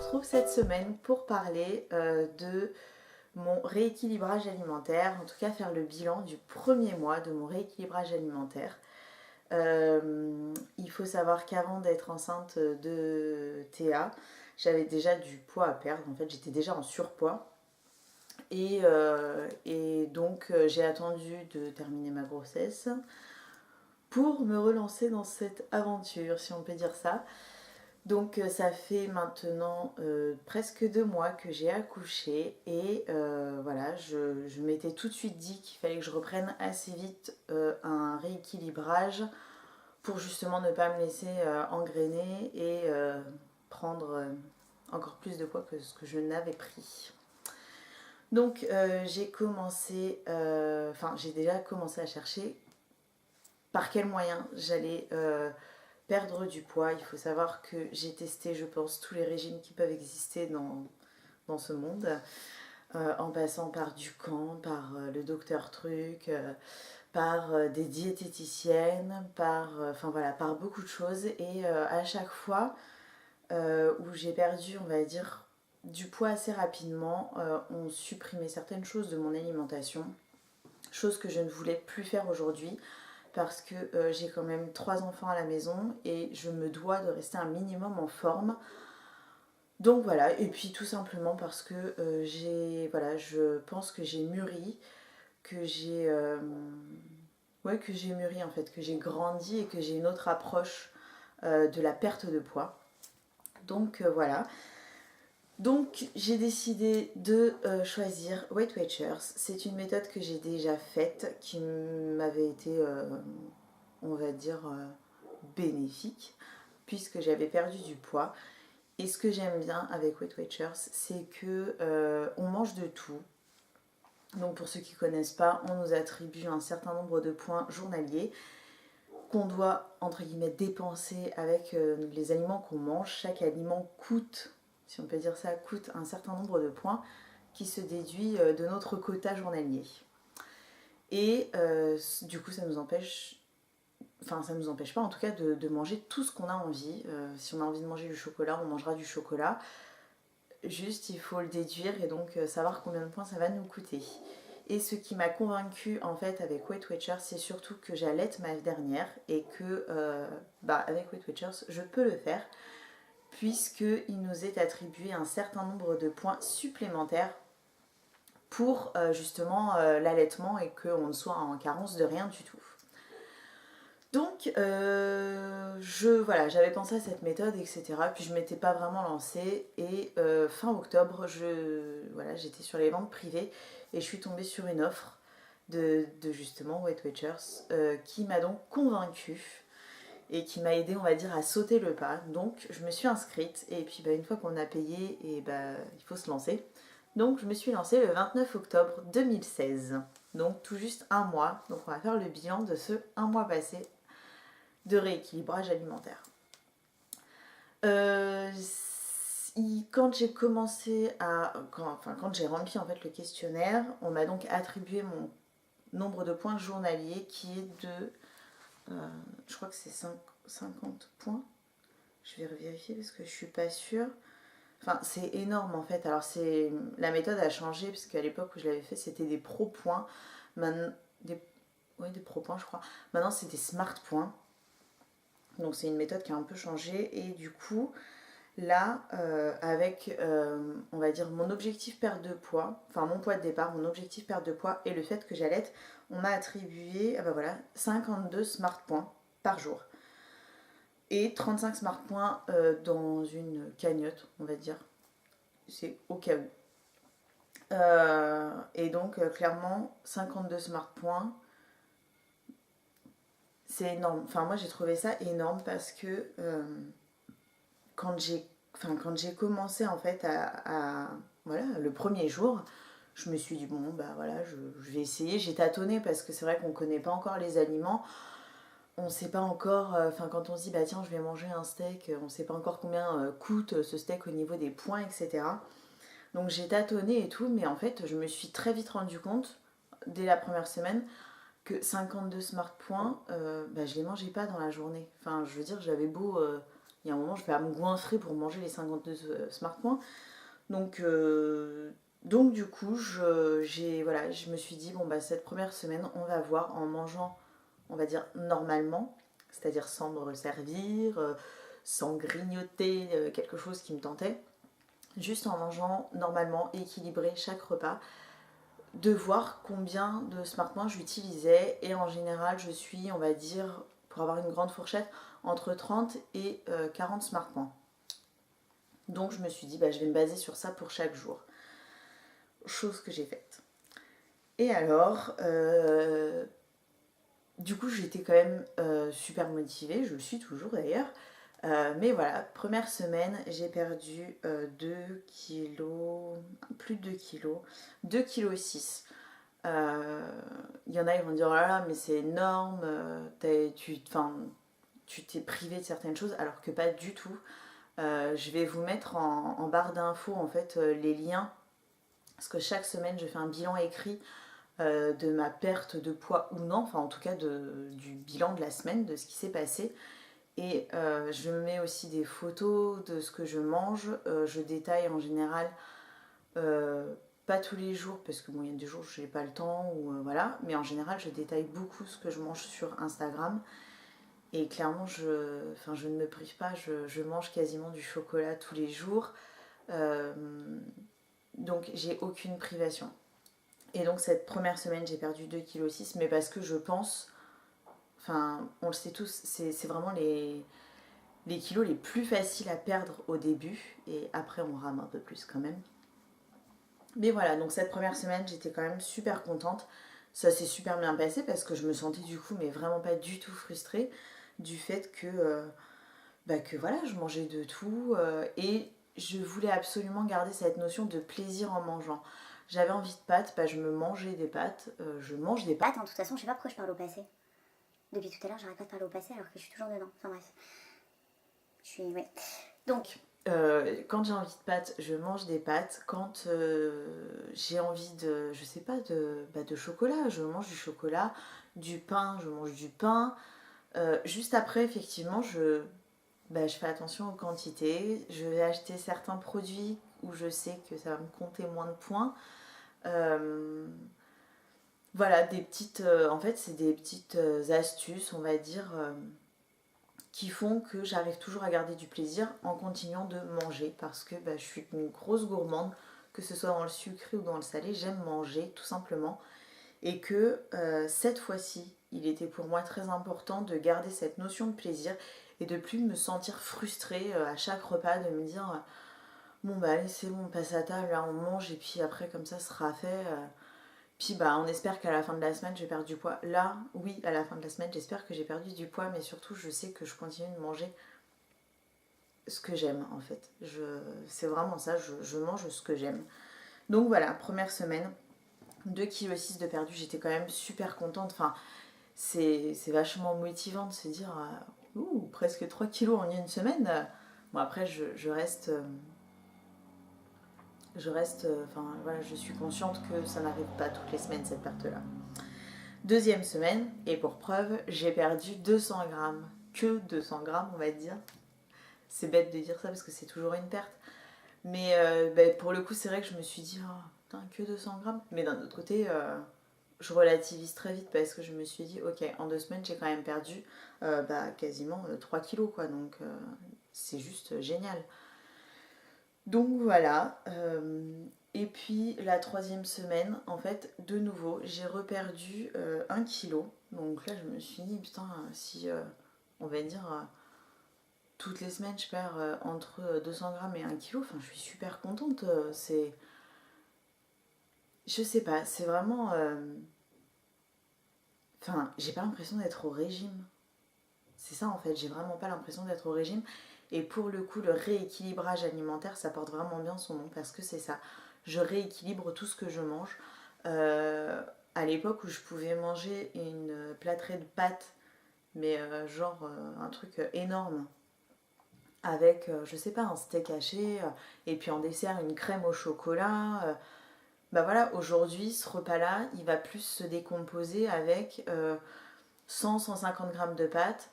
retrouve cette semaine pour parler de mon rééquilibrage alimentaire, en tout cas faire le bilan du premier mois de mon rééquilibrage alimentaire. Il faut savoir qu'avant d'être enceinte de Théa, j'avais déjà du poids à perdre, en fait j'étais déjà en surpoids. Et donc j'ai attendu de terminer ma grossesse pour me relancer dans cette aventure, si on peut dire ça. Donc ça fait maintenant presque 2 mois que j'ai accouché et voilà, je m'étais tout de suite dit qu'il fallait que je reprenne assez vite un rééquilibrage pour justement ne pas me laisser engrainer et prendre encore plus de poids que ce que je n'avais pris. Donc j'ai commencé, j'ai déjà commencé à chercher par quels moyens j'allais perdre du poids. Il faut savoir que j'ai testé, je pense, tous les régimes qui peuvent exister dans ce monde, en passant par Ducan, par le docteur Truc, par des diététiciennes, par beaucoup de choses. Et à chaque fois où j'ai perdu, on va dire, du poids assez rapidement, on supprimait certaines choses de mon alimentation, chose que je ne voulais plus faire aujourd'hui parce que j'ai quand même 3 enfants à la maison et je me dois de rester un minimum en forme. Donc voilà, et puis tout simplement parce que je pense que j'ai mûri, que j'ai que j'ai mûri en fait, que j'ai grandi et que j'ai une autre approche de la perte de poids. Donc voilà. Donc j'ai décidé de choisir Weight Watchers. C'est une méthode que j'ai déjà faite, qui m'avait été, on va dire, bénéfique, puisque j'avais perdu du poids. Et ce que j'aime bien avec Weight Watchers, c'est que on mange de tout. Donc pour ceux qui ne connaissent pas, on nous attribue un certain nombre de points journaliers qu'on doit, entre guillemets, dépenser avec les aliments qu'on mange. Chaque aliment coûte, si on peut dire ça, coûte un certain nombre de points qui se déduit de notre quota journalier. Et du coup, ça nous empêche pas en tout cas de manger tout ce qu'on a envie. Si on a envie de manger du chocolat, on mangera du chocolat. Juste, il faut le déduire et donc savoir combien de points ça va nous coûter. Et ce qui m'a convaincue en fait avec Weight Watchers, c'est surtout que j'allaite ma dernière et que avec Weight Watchers, je peux le faire puisqu'il nous est attribué un certain nombre de points supplémentaires pour justement l'allaitement et qu'on ne soit en carence de rien du tout. Donc j'avais pensé à cette méthode, etc. Puis je ne m'étais pas vraiment lancée. Et fin octobre, j'étais sur les ventes privées et je suis tombée sur une offre de justement Weight Watchers qui m'a donc convaincue et qui m'a aidée, on va dire, à sauter le pas. Donc je me suis inscrite et puis une fois qu'on a payé, il faut se lancer. Donc je me suis lancée le 29 octobre 2016. Donc tout juste un mois. Donc on va faire le bilan de ce un mois passé de rééquilibrage alimentaire. Quand j'ai commencé quand j'ai rempli en fait le questionnaire, on m'a donc attribué mon nombre de points journaliers qui est de, je crois que c'est 50 points. Je vais vérifier parce que je suis pas sûre. Enfin, c'est énorme en fait. Alors la méthode a changé parce qu'à l'époque où je l'avais fait, c'était des pro points. Des pro points, je crois. Maintenant, c'est des smart points. Donc c'est une méthode qui a un peu changé et du coup là avec on va dire mon objectif perte de poids, enfin mon poids de départ, mon objectif perte de poids et le fait que j'allaite, on m'a attribué 52 smart points par jour et 35 smart points dans une cagnotte, on va dire, c'est au cas où. Et donc clairement 52 smart points, c'est énorme. Enfin, moi, j'ai trouvé ça énorme parce que quand j'ai commencé, en fait, le premier jour, je me suis dit, je vais essayer. J'ai tâtonné parce que c'est vrai qu'on ne connaît pas encore les aliments. On ne sait pas encore, quand on se dit, tiens, je vais manger un steak, on ne sait pas encore combien coûte ce steak au niveau des points, etc. Donc, j'ai tâtonné et tout, mais en fait, je me suis très vite rendu compte, dès la première semaine, que 52 smart points, je les mangeais pas dans la journée. Enfin, je veux dire, j'avais beau il y a un moment je vais à me goinfrer pour manger les 52 Smart Points. Donc, du coup, voilà, je me suis dit, bon, bah, cette première semaine, on va voir en mangeant, on va dire, normalement, c'est-à-dire sans me resservir, sans grignoter quelque chose qui me tentait, juste en mangeant normalement, équilibré chaque repas, de voir combien de Smart Points j'utilisais. Et en général, je suis, on va dire, pour avoir une grande fourchette, entre 30 et 40 Smart Points. Donc je me suis dit, bah, je vais me baser sur ça pour chaque jour. Chose que j'ai faite. Et alors, du coup, j'étais quand même super motivée, je le suis toujours d'ailleurs. Mais voilà, première semaine, j'ai perdu 2 kilos, plus de 2 kilos, 2 kilos 6. Il y en a, ils vont dire, oh là là, mais c'est énorme, tu t'es privé de certaines choses, alors que pas du tout. Je vais vous mettre en barre d'infos en fait les liens, parce que chaque semaine, je fais un bilan écrit de ma perte de poids ou non, enfin en tout cas du bilan de la semaine, de ce qui s'est passé. Et je mets aussi des photos de ce que je mange. Je détaille en général, pas tous les jours, parce que bon, il y a des jours où je n'ai pas le temps, ou voilà, mais en général, je détaille beaucoup ce que je mange sur Instagram. Et clairement, je ne me prive pas, je mange quasiment du chocolat tous les jours. Euh, donc, j'ai aucune privation. Et donc, cette première semaine, j'ai perdu 2,6 kg, mais parce que je pense, enfin, on le sait tous, c'est vraiment les kilos les plus faciles à perdre au début, et après, on rame un peu plus quand même. Mais voilà, donc cette première semaine, j'étais quand même super contente. Ça s'est super bien passé parce que je me sentais du coup, mais vraiment pas du tout frustrée du fait que voilà, je mangeais de tout et je voulais absolument garder cette notion de plaisir en mangeant. J'avais envie de pâtes, bah, je me mangeais des pâtes, je mange des pâtes. Attends, de toute façon, je sais pas pourquoi je parle au passé. Depuis tout à l'heure, j'arrête pas de parler au passé alors que je suis toujours dedans. Enfin bref. Ouais. Donc, quand j'ai envie de pâtes, je mange des pâtes. Quand j'ai envie de, je sais pas, de chocolat, je mange du chocolat. Du pain, je mange du pain. Juste après, effectivement, je fais attention aux quantités. Je vais acheter certains produits où je sais que ça va me compter moins de points. Voilà, des petites. En fait, c'est des petites astuces, on va dire, qui font que j'arrive toujours à garder du plaisir en continuant de manger parce que je suis une grosse gourmande, que ce soit dans le sucré ou dans le salé, j'aime manger tout simplement. Et que cette fois-ci, il était pour moi très important de garder cette notion de plaisir et de plus me sentir frustrée à chaque repas, de me dire bon bah allez c'est bon, on passe à table, là on mange et puis après comme ça sera fait. Puis bah on espère qu'à la fin de la semaine je vais perdre du poids. Là, oui, à la fin de la semaine j'espère que j'ai perdu du poids, mais surtout je sais que je continue de manger ce que j'aime en fait. C'est vraiment ça, je mange ce que j'aime. Donc voilà, première semaine, 2,6 kg de perdu, j'étais quand même super contente. Enfin, c'est vachement motivant de se dire presque 3 kilos en une semaine. Bon après je reste voilà, je suis consciente que ça n'arrive pas toutes les semaines cette perte là. Deuxième semaine, et pour preuve, j'ai perdu 200 grammes. Que 200 grammes, on va dire. C'est bête de dire ça parce que c'est toujours une perte. Mais pour le coup, c'est vrai que je me suis dit, oh, putain, que 200 grammes. Mais d'un autre côté, je relativise très vite parce que je me suis dit, ok, en 2 semaines, j'ai quand même perdu quasiment 3 kilos, quoi. Donc, c'est juste génial. Donc voilà. Et puis la troisième semaine, en fait, de nouveau, j'ai reperdu 1 kilo. Donc là, je me suis dit, putain, si on va dire toutes les semaines, je perds entre 200 grammes et 1 kilo, enfin, je suis super contente. Je sais pas, c'est vraiment. Enfin, j'ai pas l'impression d'être au régime. C'est ça en fait, j'ai vraiment pas l'impression d'être au régime. Et pour le coup, le rééquilibrage alimentaire, ça porte vraiment bien son nom parce que c'est ça. Je rééquilibre tout ce que je mange. À l'époque où je pouvais manger une plâtrée de pâtes, mais un truc énorme, avec, je sais pas, un steak haché, et puis en dessert, une crème au chocolat. Bah voilà, aujourd'hui, ce repas-là, il va plus se décomposer avec 100-150 grammes de pâtes,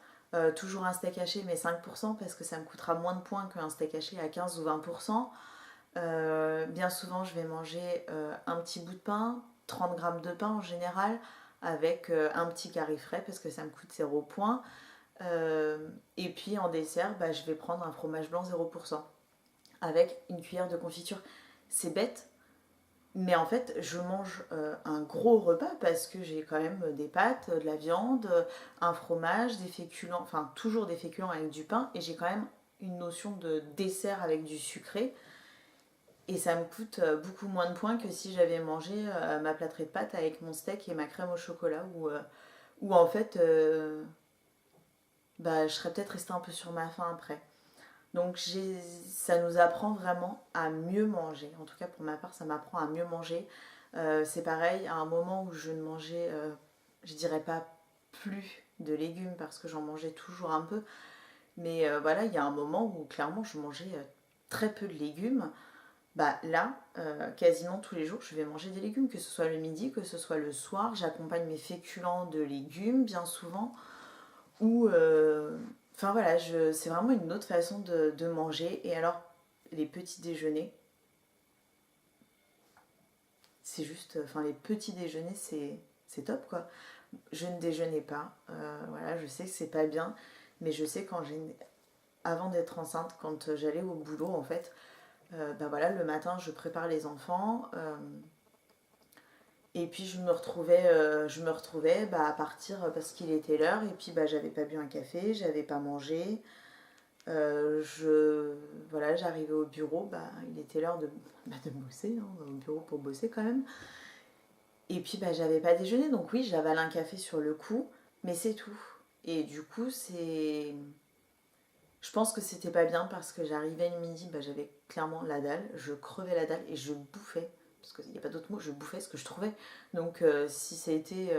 Toujours un steak haché, mais 5%, parce que ça me coûtera moins de points qu'un steak haché à 15 ou 20%. Bien souvent, je vais manger un petit bout de pain, 30 grammes de pain en général, avec un petit curry frais, parce que ça me coûte 0 points. Et puis en dessert, bah, je vais prendre un fromage blanc 0%, avec une cuillère de confiture. C'est bête, mais en fait, je mange un gros repas parce que j'ai quand même des pâtes, de la viande, un fromage, des féculents, enfin toujours des féculents avec du pain, et j'ai quand même une notion de dessert avec du sucré. Et ça me coûte beaucoup moins de points que si j'avais mangé ma plâtrée de pâtes avec mon steak et ma crème au chocolat, où en fait, bah, je serais peut-être restée un peu sur ma faim après. Donc ça nous apprend vraiment à mieux manger. En tout cas pour ma part, ça m'apprend à mieux manger. C'est pareil, à un moment où je ne mangeais, je dirais pas plus de légumes parce que j'en mangeais toujours un peu. Mais voilà, il y a un moment où clairement je mangeais très peu de légumes. Bah là, quasiment tous les jours, je vais manger des légumes, que ce soit le midi, que ce soit le soir. J'accompagne mes féculents de légumes bien souvent. Ou enfin voilà, c'est vraiment une autre façon de manger. Et alors, les petits déjeuners, c'est juste. Enfin, les petits déjeuners, c'est top quoi. Je ne déjeunais pas. Voilà, je sais que c'est pas bien. Mais je sais avant d'être enceinte, quand j'allais au boulot en fait, ben voilà, le matin, je prépare les enfants. Et puis je me retrouvais bah, à partir parce qu'il était l'heure. Et puis bah, j'avais pas bu un café, j'avais pas mangé. Voilà, j'arrivais au bureau, bah, il était l'heure de bosser, hein, au bureau pour bosser quand même. Et puis bah, j'avais pas déjeuné, donc oui, j'avale un café sur le coup, mais c'est tout. Et du coup, je pense que c'était pas bien parce que j'arrivais le midi, bah, j'avais clairement la dalle, je crevais la dalle et je bouffais, parce qu'il n'y a pas d'autre mot, je bouffais ce que je trouvais. Donc si ça a été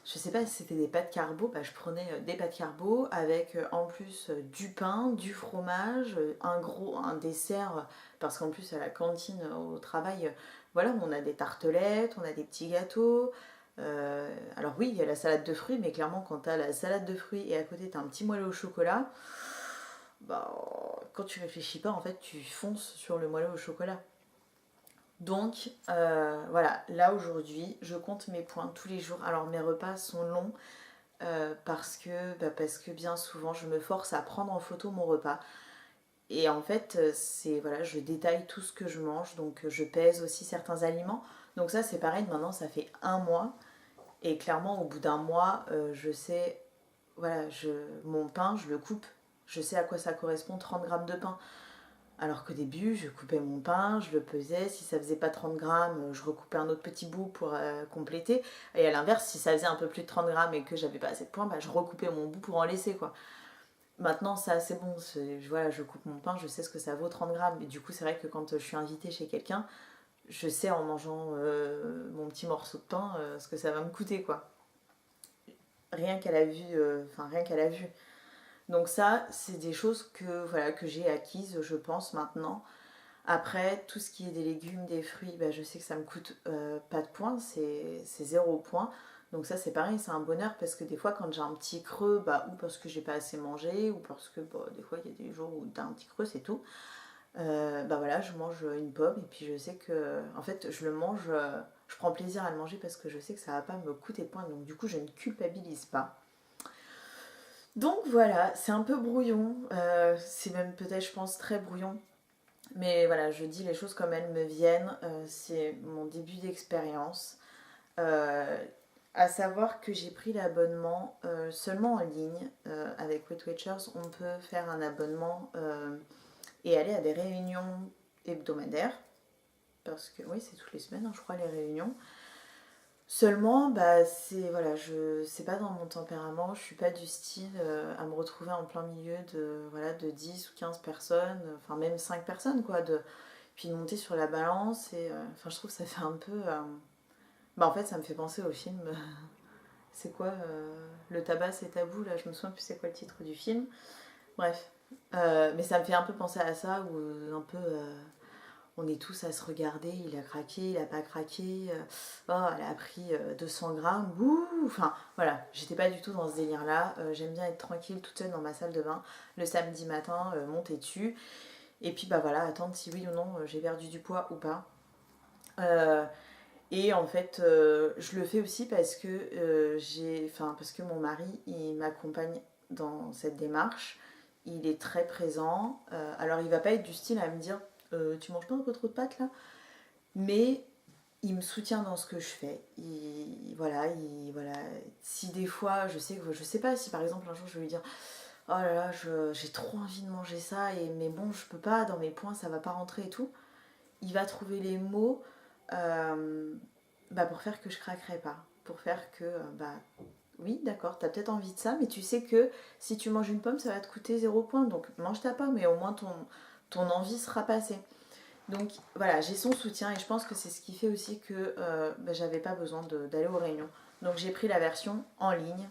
je sais pas si c'était des pâtes carbo, bah, je prenais des pâtes carbo avec en plus du pain, du fromage, un dessert, parce qu'en plus à la cantine au travail, voilà, on a des tartelettes, on a des petits gâteaux. Alors oui, il y a la salade de fruits, mais clairement quand tu as la salade de fruits et à côté tu as un petit moelleux au chocolat, bah, quand tu réfléchis pas, en fait tu fonces sur le moelleux au chocolat. Donc voilà, là aujourd'hui, je compte mes points tous les jours. Alors mes repas sont longs parce que bien souvent, je me force à prendre en photo mon repas. Et en fait, voilà, je détaille tout ce que je mange, donc je pèse aussi certains aliments. Donc ça, c'est pareil, maintenant, ça fait un mois. Et clairement, au bout d'un mois, je sais, voilà, mon pain, je le coupe. Je sais à quoi ça correspond, 30 grammes de pain. Alors qu'au début, je coupais mon pain, je le pesais, si ça faisait pas 30 grammes, je recoupais un autre petit bout pour compléter. Et à l'inverse, si ça faisait un peu plus de 30 grammes et que j'avais pas assez de points, bah, je recoupais mon bout pour en laisser quoi. Maintenant, ça c'est bon, voilà, je coupe mon pain, je sais ce que ça vaut 30 grammes. Et du coup, c'est vrai que quand je suis invitée chez quelqu'un, je sais en mangeant mon petit morceau de pain ce que ça va me coûter quoi. Rien qu'à la vue, rien qu'à la vue. Donc ça, c'est des choses voilà, que j'ai acquises, je pense, maintenant. Après, tout ce qui est des légumes, des fruits, bah, je sais que ça me coûte pas de points, c'est 0 point. Donc ça c'est pareil, c'est un bonheur parce que des fois quand j'ai un petit creux, bah, ou parce que j'ai pas assez mangé, ou parce que bah, des fois il y a des jours où t'as un petit creux, c'est tout. Bah voilà, je mange une pomme et puis je sais que, en fait, je le mange, je prends plaisir à le manger parce que je sais que ça va pas me coûter de points, donc du coup je ne culpabilise pas. Donc voilà, c'est un peu brouillon, c'est même peut-être je pense très brouillon. Mais voilà, je dis les choses comme elles me viennent. C'est mon début d'expérience. Euh, à savoir que j'ai pris l'abonnement seulement en ligne. Avec Weight Watchers, on peut faire un abonnement et aller à des réunions hebdomadaires. Parce que oui, c'est toutes les semaines, hein, je crois, les réunions. Seulement, bah, c'est pas dans mon tempérament. Je suis pas du style à me retrouver en plein milieu de 10 ou 15 personnes, enfin même 5 personnes, quoi. Puis de monter sur la balance. Et je trouve que ça fait un peu. Bah, en fait, ça me fait penser au film. C'est quoi Le tabac, c'est tabou, là, je me souviens plus c'est quoi le titre du film. Bref. Mais ça me fait un peu penser à ça, ou un peu. on est tous à se regarder, il a craqué, il a pas craqué, oh, elle a pris 200 grammes, ouh, enfin voilà, j'étais pas du tout dans ce délire-là, j'aime bien être tranquille toute seule dans ma salle de bain, le samedi matin, monter dessus, et puis bah voilà, attendre si oui ou non j'ai perdu du poids ou pas. Et en fait, je le fais aussi parce que parce que mon mari, il m'accompagne dans cette démarche. Il est très présent. Alors, il va pas être du style à me dire, tu manges pas un peu trop de pâtes là, mais il me soutient dans ce que je fais. Voilà. Si des fois, je sais pas si par exemple un jour je vais lui dire, oh là là, j'ai trop envie de manger ça, mais bon, je peux pas, dans mes points, ça va pas rentrer et tout. Il va trouver les mots pour faire que je craquerai pas. Pour faire que, oui, d'accord, t'as peut-être envie de ça, mais tu sais que si tu manges une pomme, ça va te coûter 0 point. Donc mange ta pomme et au moins ton envie sera passée. Donc voilà, j'ai son soutien et je pense que c'est ce qui fait aussi que j'avais pas besoin d'aller aux réunions. Donc j'ai pris la version en ligne.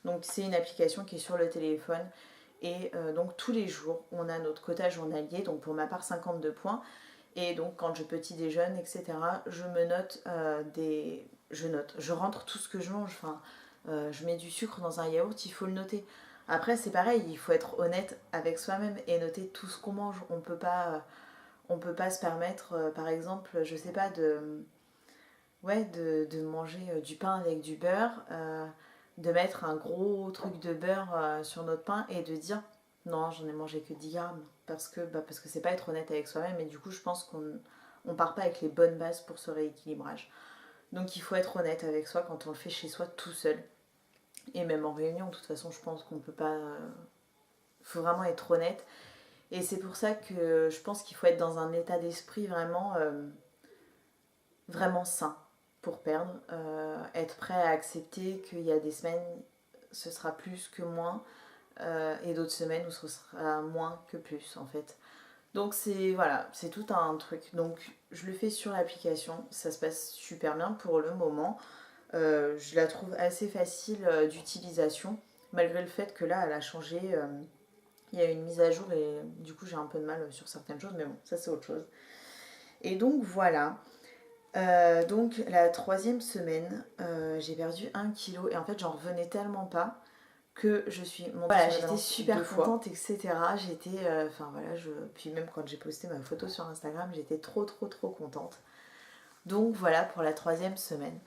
Donc c'est une application qui est sur le téléphone. Et donc tous les jours, on a notre quota journalier. Donc pour ma part, 52 points. Et donc quand je petit déjeune, etc., je me note je rentre tout ce que je mange. Enfin, je mets du sucre dans un yaourt, il faut le noter. Après, c'est pareil, il faut être honnête avec soi-même et noter tout ce qu'on mange. On peut pas se permettre, par exemple, je sais pas, de manger du pain avec du beurre, de mettre un gros truc de beurre sur notre pain et de dire non, j'en ai mangé que 10 grammes. Parce que c'est pas être honnête avec soi-même et du coup, je pense qu'on part pas avec les bonnes bases pour ce rééquilibrage. Donc, il faut être honnête avec soi quand on le fait chez soi tout seul. Et même en réunion, de toute façon, je pense qu'on peut pas. Il faut vraiment être honnête. Et c'est pour ça que je pense qu'il faut être dans un état d'esprit vraiment sain pour perdre. Être prêt à accepter qu'il y a des semaines, ce sera plus que moins. Et d'autres semaines où ce sera moins que plus en fait. Donc c'est tout un truc. Donc je le fais sur l'application, ça se passe super bien pour le moment. Je la trouve assez facile d'utilisation, malgré le fait que là elle a changé. Il y a une mise à jour et du coup j'ai un peu de mal sur certaines choses, mais bon, ça c'est autre chose. Et donc voilà. Donc la troisième semaine, j'ai perdu 1 kg et en fait j'en revenais tellement pas que je suis montée. Voilà, j'étais super contente, etc. J'étais, puis même quand j'ai posté ma photo sur Instagram, j'étais trop contente. Donc voilà pour la troisième semaine.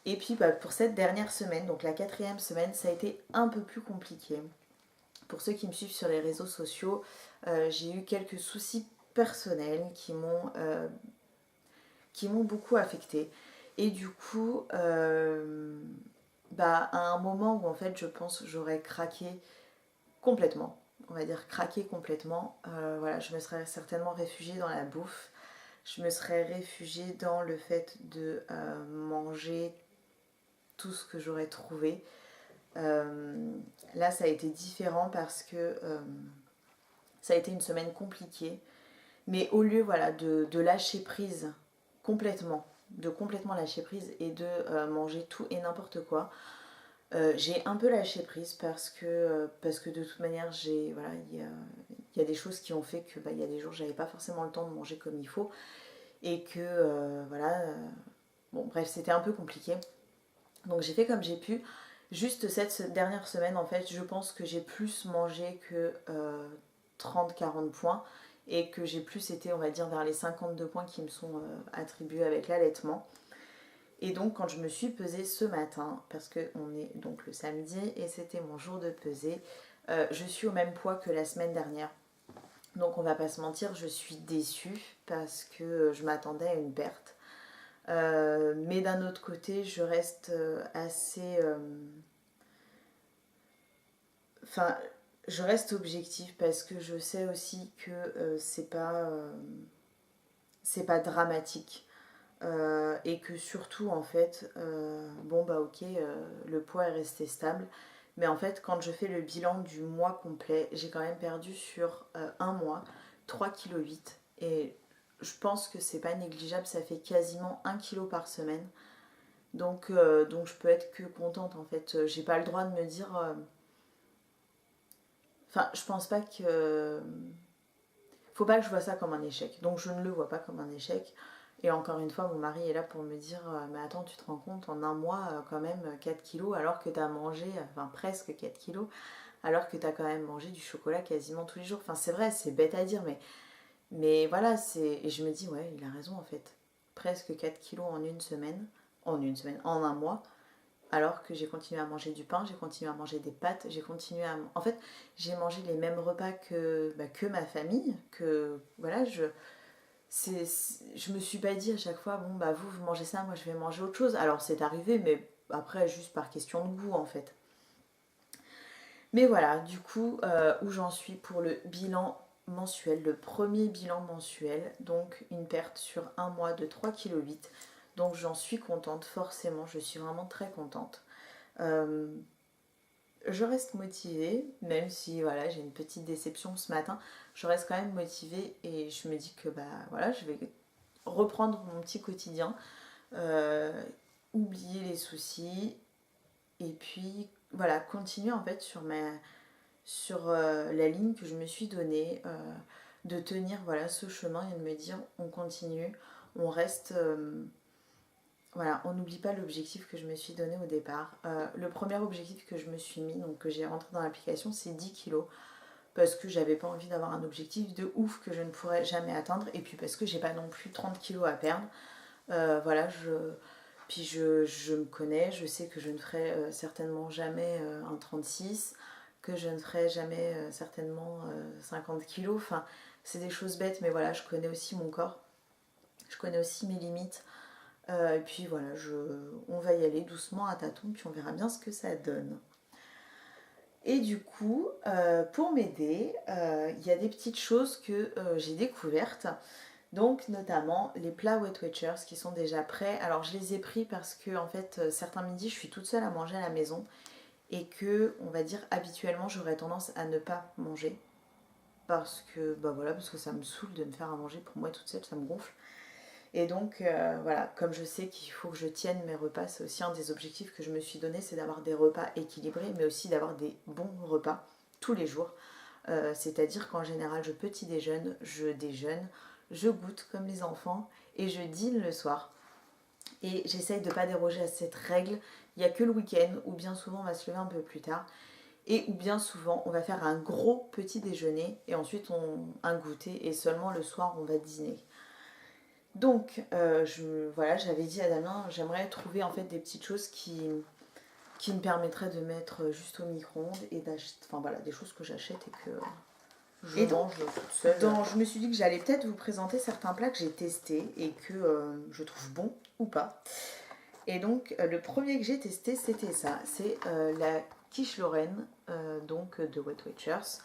Et puis pour cette dernière semaine, donc la quatrième semaine, ça a été un peu plus compliqué. Pour ceux qui me suivent sur les réseaux sociaux, j'ai eu quelques soucis personnels qui m'ont beaucoup affectée. Et du coup, à un moment où en fait je pense j'aurais craqué complètement, on va dire craqué complètement, voilà, je me serais certainement réfugiée dans la bouffe, je me serais réfugiée dans le fait de manger tout ce que j'aurais trouvé. Là ça a été différent parce que ça a été une semaine compliquée, mais au lieu voilà, de lâcher prise complètement, de complètement lâcher prise et de manger tout et n'importe quoi, j'ai un peu lâché prise parce que de toute manière il y a des choses qui ont fait que il y a des jours j'avais pas forcément le temps de manger comme il faut et que bon bref c'était un peu compliqué, donc j'ai fait comme j'ai pu. Juste cette dernière semaine en fait je pense que j'ai plus mangé que 30-40 points et que j'ai plus été on va dire vers les 52 points qui me sont attribués avec l'allaitement. Et donc quand je me suis pesée ce matin, parce qu'on est donc le samedi et c'était mon jour de pesée, je suis au même poids que la semaine dernière. Donc on va pas se mentir, je suis déçue parce que je m'attendais à une perte. Mais d'un autre côté, je reste assez... Enfin, je reste objective parce que je sais aussi que c'est pas dramatique. Et que surtout en fait ok, le poids est resté stable, mais en fait quand je fais le bilan du mois complet, j'ai quand même perdu sur un mois 3,8 kg et je pense que c'est pas négligeable, ça fait quasiment 1 kg par semaine, donc je peux être que contente en fait. J'ai pas le droit de me dire je pense pas que faut pas que je vois ça comme un échec. Donc je ne le vois pas comme un échec. Et encore une fois, mon mari est là pour me dire mais attends, tu te rends compte, en un mois, quand même 4 kilos, alors que tu as mangé, enfin presque 4 kilos, alors que tu as quand même mangé du chocolat quasiment tous les jours. Enfin, c'est vrai, c'est bête à dire, mais voilà, c'est. Et je me dis, ouais, il a raison en fait. Presque 4 kilos en un mois, alors que j'ai continué à manger du pain, j'ai continué à manger des pâtes, j'ai continué à. En fait, j'ai mangé les mêmes repas que ma famille, que voilà, je me suis pas dit à chaque fois, bon bah vous mangez ça, moi je vais manger autre chose. Alors c'est arrivé, mais après juste par question de goût en fait. Mais voilà, du coup, où j'en suis pour le bilan mensuel, le premier bilan mensuel, donc une perte sur un mois de 3,8 kg. Donc j'en suis contente, forcément, je suis vraiment très contente. Euh, je reste motivée, même si voilà, j'ai une petite déception ce matin, je reste quand même motivée et je me dis que bah voilà, je vais reprendre mon petit quotidien, euh, oublier les soucis et puis voilà, continuer en fait sur la ligne que je me suis donnée, de tenir voilà ce chemin et de me dire on continue, on reste, voilà, on n'oublie pas l'objectif que je me suis donné au départ. Le premier objectif que je me suis mis, donc que j'ai rentré dans l'application, c'est 10 kilos. Parce que j'avais pas envie d'avoir un objectif de ouf que je ne pourrais jamais atteindre. Et puis parce que j'ai pas non plus 30 kilos à perdre. Voilà, puis je me connais, je sais que je ne ferai certainement jamais un 36, que je ne ferai jamais certainement 50 kilos. Enfin, c'est des choses bêtes, mais voilà, je connais aussi mon corps. Je connais aussi mes limites. Et puis voilà, on va y aller doucement à tâtons, puis on verra bien ce que ça donne. Et du coup, pour m'aider, il y a des petites choses que j'ai découvertes. Donc notamment les plats Weight Watchers qui sont déjà prêts. Alors je les ai pris parce que en fait certains midis je suis toute seule à manger à la maison et que on va dire habituellement j'aurais tendance à ne pas manger parce que bah voilà, parce que ça me saoule de me faire à manger pour moi toute seule, ça me gonfle. Et donc voilà, comme je sais qu'il faut que je tienne mes repas, c'est aussi un des objectifs que je me suis donné, c'est d'avoir des repas équilibrés, mais aussi d'avoir des bons repas tous les jours. C'est-à-dire qu'en général, je petit déjeune, je déjeune, je goûte comme les enfants et je dîne le soir. Et j'essaye de ne pas déroger à cette règle. Il n'y a que le week-end où bien souvent on va se lever un peu plus tard et où bien souvent on va faire un gros petit déjeuner et ensuite un goûter et seulement le soir on va dîner. Donc voilà, j'avais dit à Damien, j'aimerais trouver en fait des petites choses qui me permettraient de mettre juste au micro-ondes et d'acheter, enfin voilà, des choses que j'achète et que je mange toute seule. Je me suis dit que j'allais peut-être vous présenter certains plats que j'ai testés et que je trouve bons ou pas. Et donc le premier que j'ai testé c'était ça, c'est la quiche Lorraine donc de Weight Watchers.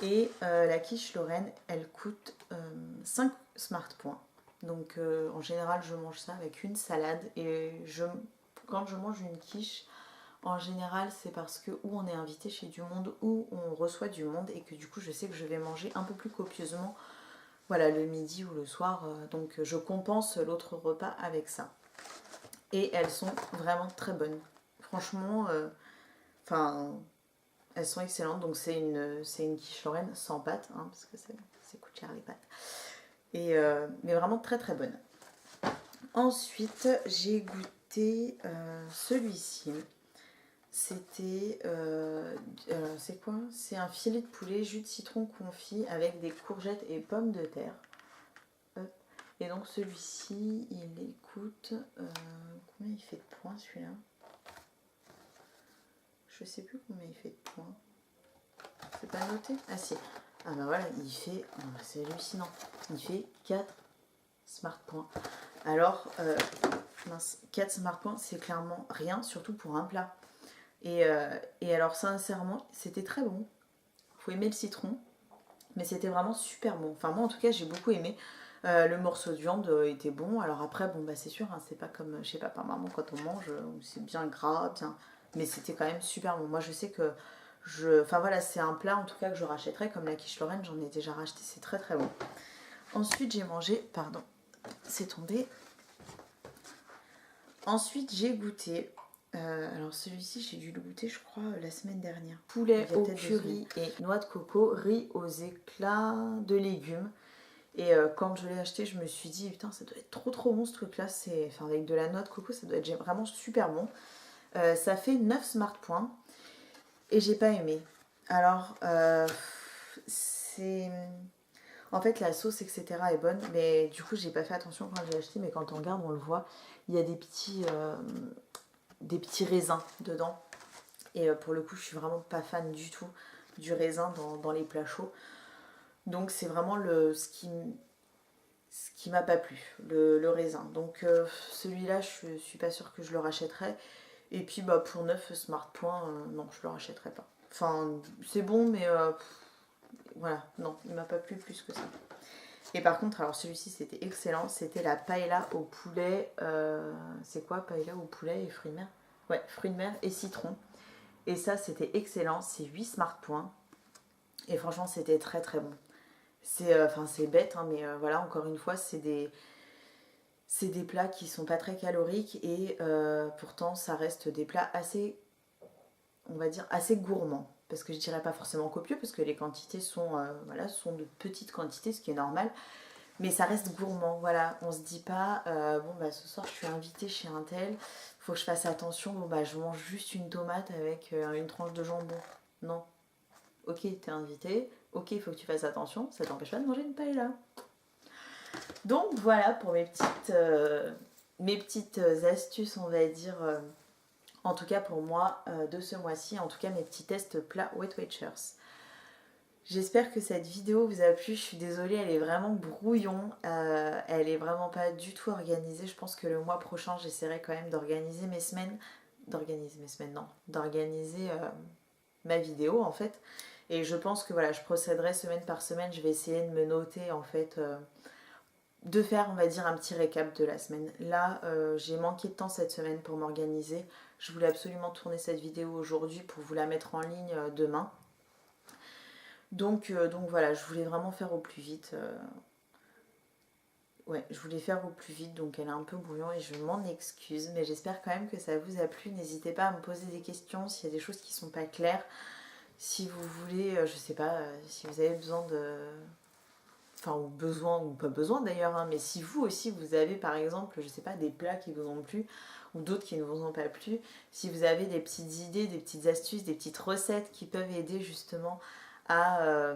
Et la quiche Lorraine elle coûte 5 smart points. Donc en général je mange ça avec une salade et quand je mange une quiche, en général c'est parce que ou on est invité chez du monde ou on reçoit du monde et que du coup je sais que je vais manger un peu plus copieusement, voilà, le midi ou le soir, donc je compense l'autre repas avec ça. Et elles sont vraiment très bonnes. Franchement, elles sont excellentes. Donc c'est une quiche Lorraine sans pâte, hein, parce que c'est coûte cher les pâtes. Mais vraiment très très bonne. Ensuite, j'ai goûté celui-ci. C'était. C'est quoi? C'est un filet de poulet, jus de citron confit avec des courgettes et pommes de terre. Et donc celui-ci, il coûte. Combien il fait de points celui-là? Je sais plus combien il fait de points. C'est pas noté? Ah si. Ah bah voilà, il fait. Oh, c'est hallucinant. Il fait 4 smart points. Alors, 4 smart points, c'est clairement rien, surtout pour un plat. Et alors, sincèrement, c'était très bon. Faut aimer le citron, mais c'était vraiment super bon. Enfin, moi en tout cas, j'ai beaucoup aimé. Le morceau de viande était bon. Alors après, bon, bah c'est sûr, hein, c'est pas comme chez papa, maman quand on mange, où c'est bien gras, bien. Mais c'était quand même super bon. Moi, je sais que enfin voilà, c'est un plat en tout cas que je rachèterais, comme la quiche Lorraine, j'en ai déjà racheté, c'est très très bon. Ensuite, j'ai mangé, pardon, c'est tombé. Ensuite, j'ai goûté Alors celui-ci j'ai dû le goûter je crois la semaine dernière. Poulet au curry et noix de coco, riz aux éclats de légumes. Et quand je l'ai acheté je me suis dit putain ça doit être trop bon ce truc là. Enfin, avec de la noix de coco ça doit être vraiment super bon. Ça fait 9 smart points et j'ai pas aimé. Alors c'est... En fait la sauce etc est bonne mais du coup j'ai pas fait attention quand j'ai acheté, mais quand on regarde on le voit, il y a des petits raisins dedans. Et pour le coup, je suis vraiment pas fan du tout du raisin dans les plats chauds. Donc c'est vraiment ce qui m'a pas plu, le raisin. Donc celui-là, je suis pas sûre que je le rachèterai. Et puis bah, pour 9 smart points, non, je le rachèterai pas. Enfin, c'est bon, mais voilà, non, il m'a pas plu plus que ça. Et par contre, alors celui-ci c'était excellent, c'était la paella au poulet. C'est quoi paella au poulet et fruits de mer? Ouais, fruits de mer et citron. Et ça c'était excellent, c'est 8 smart points. Et franchement c'était très bon. C'est bête, hein, mais voilà, encore une fois, c'est des plats qui sont pas très caloriques et pourtant ça reste des plats assez, on va dire, assez gourmands. Parce que je dirais pas forcément copieux, parce que les quantités sont de petites quantités, ce qui est normal. Mais ça reste gourmand, voilà. On se dit pas, bon bah ce soir je suis invitée chez un tel, faut que je fasse attention, bon bah je mange juste une tomate avec une tranche de jambon. Non. Ok, t'es invité, ok, il faut que tu fasses attention, ça t'empêche pas de manger une paella. Donc voilà pour mes petites astuces, on va dire, en tout cas pour moi, de ce mois-ci, en tout cas mes petits tests plats Weight Watchers. J'espère que cette vidéo vous a plu. Je suis désolée, elle est vraiment brouillon. Elle est vraiment pas du tout organisée. Je pense que le mois prochain, j'essaierai quand même d'organiser mes semaines. D'organiser ma vidéo en fait. Et je pense que voilà, je procéderai semaine par semaine. Je vais essayer de me noter en fait, de faire on va dire un petit récap de la semaine. Là, j'ai manqué de temps cette semaine pour m'organiser. Je voulais absolument tourner cette vidéo aujourd'hui pour vous la mettre en ligne demain. Donc voilà, je voulais vraiment faire au plus vite. Ouais, je voulais faire au plus vite, donc elle est un peu brouillon et je m'en excuse. Mais j'espère quand même que ça vous a plu. N'hésitez pas à me poser des questions s'il y a des choses qui sont pas claires. Si vous voulez, je sais pas, si vous avez besoin de... Enfin, ou besoin, ou pas besoin d'ailleurs, hein, mais si vous aussi, vous avez par exemple, je sais pas, des plats qui vous ont plu, ou d'autres qui ne vous ont pas plu, si vous avez des petites idées, des petites astuces, des petites recettes qui peuvent aider justement à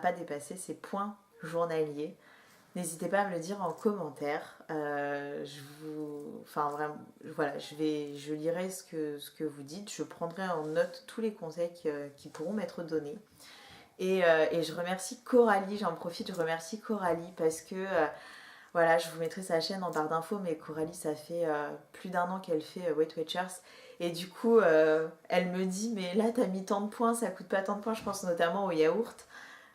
pas dépasser ces points journaliers, n'hésitez pas à me le dire en commentaire. Enfin vraiment, voilà, je lirai ce que vous dites. Je prendrai en note tous les conseils qui pourront m'être donnés. Et je remercie Coralie, j'en profite, je remercie Coralie parce que voilà, je vous mettrai sa chaîne en barre d'infos, mais Coralie, ça fait plus d'1 an qu'elle fait Weight Watchers. Et du coup, elle me dit, mais là, t'as mis tant de points, ça coûte pas tant de points, je pense notamment au yaourt.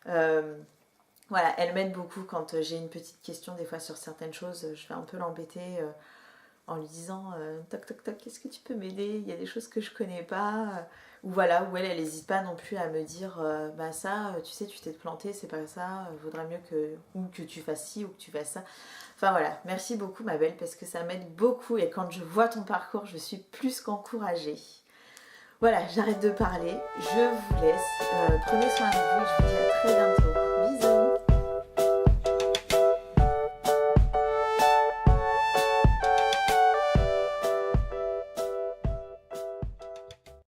Voilà, elle m'aide beaucoup quand j'ai une petite question, des fois sur certaines choses, je vais un peu l'embêter en lui disant toc toc toc, qu'est-ce que tu peux m'aider? Il y a des choses que je connais pas. Ou voilà, où elle n'hésite pas non plus à me dire bah ça, tu sais, tu t'es planté, c'est pas ça, vaudrait mieux que tu fasses ci ou que tu fasses ça. Enfin voilà, merci beaucoup ma belle parce que ça m'aide beaucoup et quand je vois ton parcours, je suis plus qu'encouragée. Voilà, j'arrête de parler, je vous laisse, prenez soin de vous et je vous dis